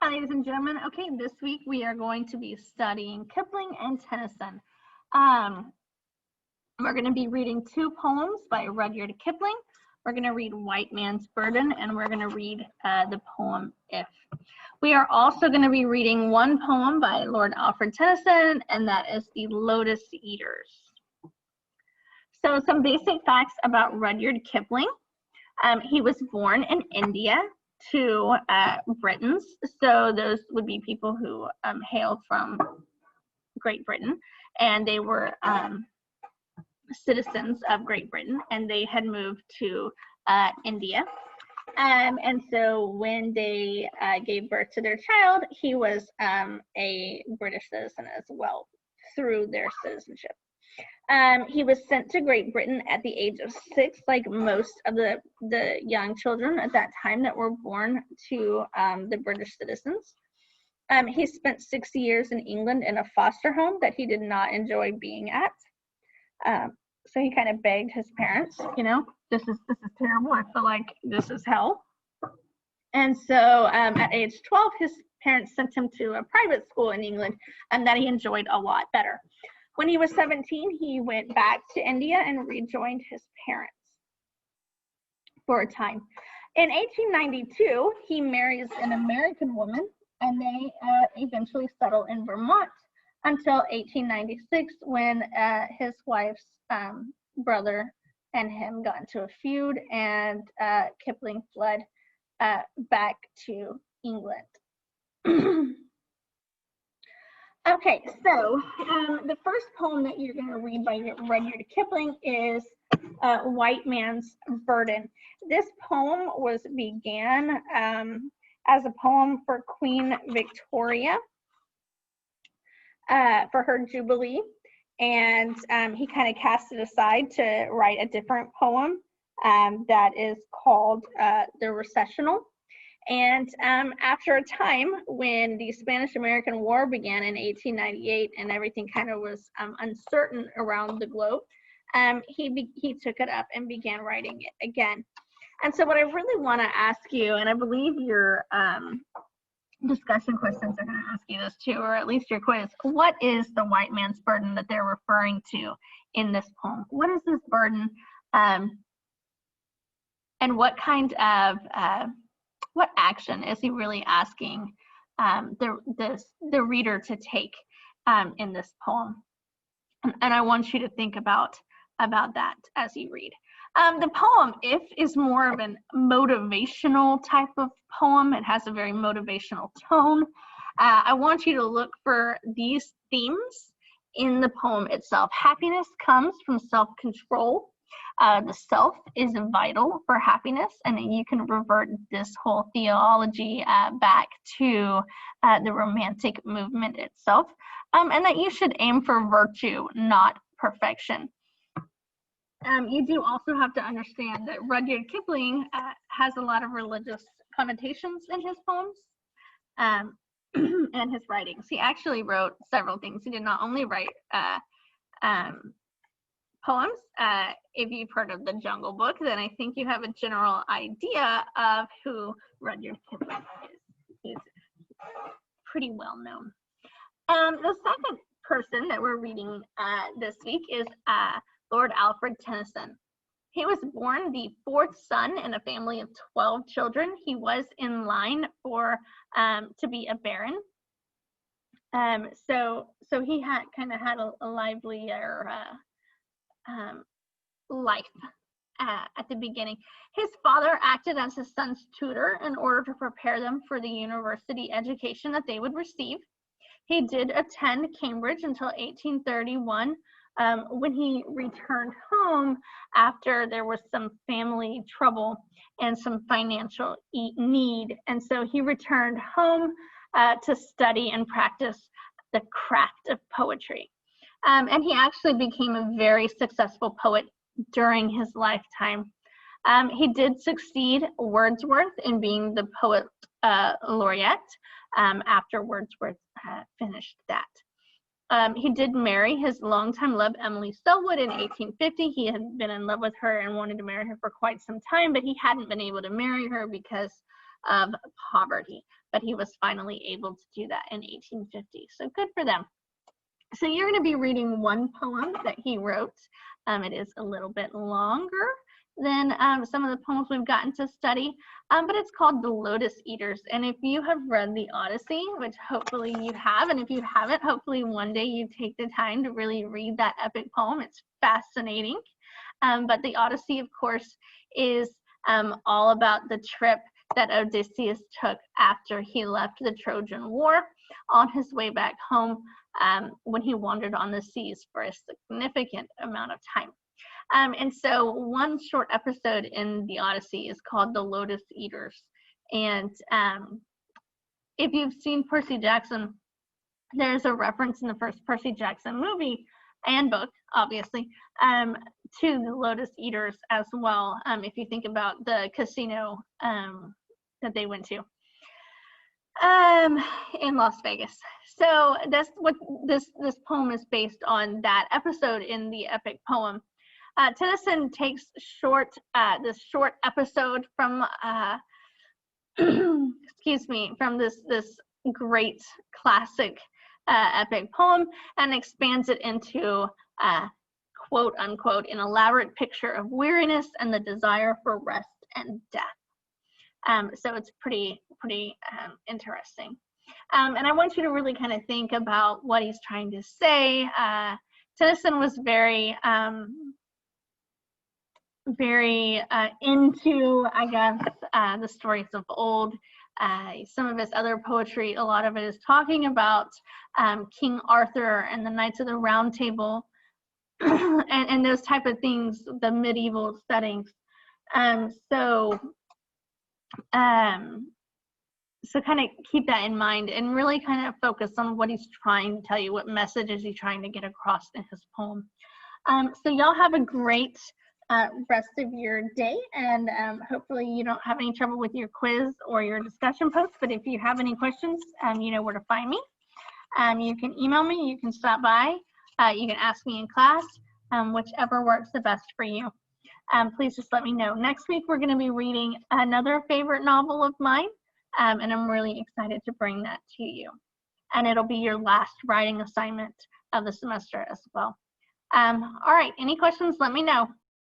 Hi, ladies and gentlemen. Okay, this week we are going to be studying Kipling and Tennyson. We're going to be reading two poems by Rudyard Kipling. We're going to read White Man's Burden, and we're going to read the poem If. We are also going to be reading one poem by Lord Alfred Tennyson, and that is The Lotus Eaters. So some basic facts about Rudyard Kipling. He was born in India to Britons, so those would be people who hailed from Great Britain, and they were citizens of Great Britain, and they had moved to India. And so when they gave birth to their child, he was a British citizen as well through their citizenship. He was sent to Great Britain at the age of 6, like most of the young children at that time that were born to the British citizens. He spent 6 years in England in a foster home that he did not enjoy being at. So he kind of begged his parents, you know, this is terrible. I feel like this is hell. And so at age 12, his parents sent him to a private school in England, and that he enjoyed a lot better. When he was 17, he went back to India and rejoined his parents for a time. In 1892, he marries an American woman, and they eventually settle in Vermont until 1896, when his wife's brother and him got into a feud, and Kipling fled back to England. Okay, so the first poem that you're going to read by Rudyard Kipling is White Man's Burden. This poem began as a poem for Queen Victoria for her Jubilee, and he kind of cast it aside to write a different poem that is called The Recessional. And after a time when the Spanish-American War began in 1898 and everything kind of was uncertain around the globe, he took it up and began writing it again. And so what I really want to ask you, and I believe your discussion questions are going to ask you this too, or at least your quiz, what is the white man's burden that they're referring to in this poem? What is this burden, and what kind of what action is he really asking the reader to take in this poem? And I want you to think about that as you read. The poem If is more of a motivational type of poem. It has a very motivational tone. I want you to look for these themes in the poem itself. Happiness comes from self-control. The self is vital for happiness, and you can revert this whole theology back to the Romantic movement itself, and that you should aim for virtue, not perfection. You do also have to understand that Rudyard Kipling has a lot of religious connotations in his poems and his writings. He actually wrote several things. He did not only write poems. If you've heard of the Jungle Book, then I think you have a general idea of who Rudyard Kipling is. He's pretty well known. The second person that we're reading this week is Lord Alfred Tennyson. He was born the 4th son in a family of 12 children. He was in line for to be a baron. So he had kind of had a livelier life at the beginning. His father acted as his son's tutor in order to prepare them for the university education that they would receive. He did attend Cambridge until 1831, when he returned home after there was some family trouble and some financial need. And so he returned home to study and practice the craft of poetry. And he actually became a very successful poet during his lifetime. He did succeed Wordsworth in being the poet laureate after Wordsworth finished that. He did marry his longtime love, Emily Selwood, in 1850. He had been in love with her and wanted to marry her for quite some time, but he hadn't been able to marry her because of poverty. But he was finally able to do that in 1850. So good for them. So you're going to be reading one poem that he wrote. It is a little bit longer than some of the poems we've gotten to study, but it's called The Lotus Eaters. And if you have read the Odyssey, which hopefully you have, and if you haven't, hopefully one day you take the time to really read that epic poem. It's fascinating. But the Odyssey, of course, is all about the trip that Odysseus took after he left the Trojan War on his way back home, when he wandered on the seas for a significant amount of time. And so one short episode in the Odyssey is called The Lotus Eaters. And if you've seen Percy Jackson, there's a reference in the first Percy Jackson movie and book, obviously, to the Lotus Eaters as well, if you think about the casino that they went to in Las Vegas. So that's what this poem is based on, that episode in the epic poem. Tennyson takes this short episode from excuse me, from this great classic epic poem and expands it into quote unquote an elaborate picture of weariness and the desire for rest and death. So it's pretty interesting. And I want you to really kind of think about what he's trying to say. Tennyson was very into, I guess, the stories of old. Some of his other poetry, a lot of it is talking about King Arthur and the Knights of the Round Table and those type of things, the medieval settings. So kind of keep that in mind and really kind of focus on what he's trying to tell you, what message is he trying to get across in his poem. So y'all have a great rest of your day, and hopefully you don't have any trouble with your quiz or your discussion post, but if you have any questions, you know where to find me. You can email me, you can stop by, you can ask me in class, whichever works the best for you. Please just let me know. Next week we're going to be reading another favorite novel of mine, and I'm really excited to bring that to you. And it'll be your last writing assignment of the semester as well. All right, any questions, let me know.